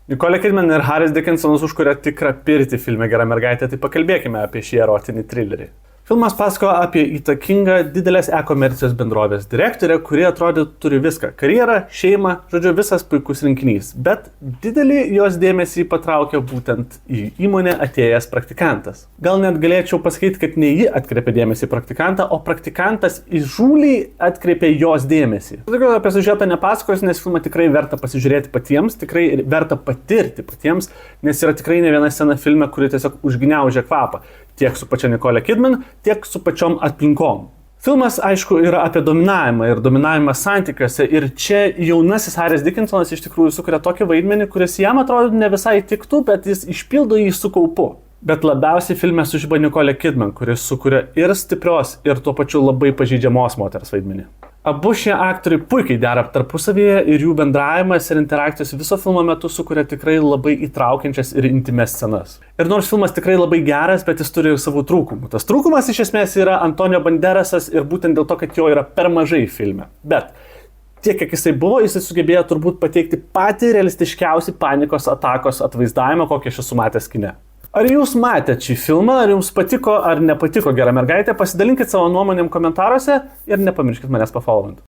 Nicole Kidman ir Haris Dickinsonas užkuria tikrą pirtį filme Gera mergaitė, tai pakalbėkime apie šį erotinį trilerį. Filmas pasakoja apie įtakingą didelės e-komercijos bendrovės direktorę, kuri atrodo turi viską – karjerą, šeimą, žodžiu, visas puikus rinkinys. Bet didelį jos dėmesį patraukia būtent į įmonę atėjęs praktikantas. Gal net galėčiau pasakyti, kad ne ji atkreipė dėmesį į praktikantą, o praktikantas įžūliai atkreipė jos dėmesį. Daugiau apie siužetą nepasakosiu, nes filmą tikrai verta pasižiūrėti patiems, tikrai verta patirti patiems, nes yra tikrai ne viena scena filme, kuri tiesiog užgniaužia kvapą. Tiek su pačia Nicole Kidman, tiek su pačiom aplinkom. Filmas, aišku, yra apie dominavimą ir dominavimą santykiuose ir čia jaunasis Haris Dickinsonas iš tikrųjų sukuria tokį vaidmenį, kuris jam atrodo ne visai tiktų, bet jis išpildo jį su kaupu. Bet labiausiai filme sužiba Nicole Kidman, kuris sukuria ir stiprios, ir tuo pačiu labai pažeidžiamos moters vaidmenį. Abu šie aktoriai puikiai dera tarpusavyje ir jų bendravimas ir interakcijos viso filmo metu sukuria tikrai labai įtraukiančias ir intymes scenas. Ir nors filmas tikrai labai geras, bet jis turi ir savų trūkumų. Tas trūkumas iš esmės yra Antonio Banderasas ir būtent dėl to, kad jo yra per mažai filme. Bet tiek, kiek jisai buvo, jisai sugebėjo turbūt pateikti patį realistiškiausią panikos atakos atvaizdavimą, kokį aš esu matęs kine. Ar jūs matėte šį filmą, ar jums patiko ar nepatiko Gera mergaitė, pasidalinkit savo nuomonėm komentaruose ir nepamirškit manęs pafollowint.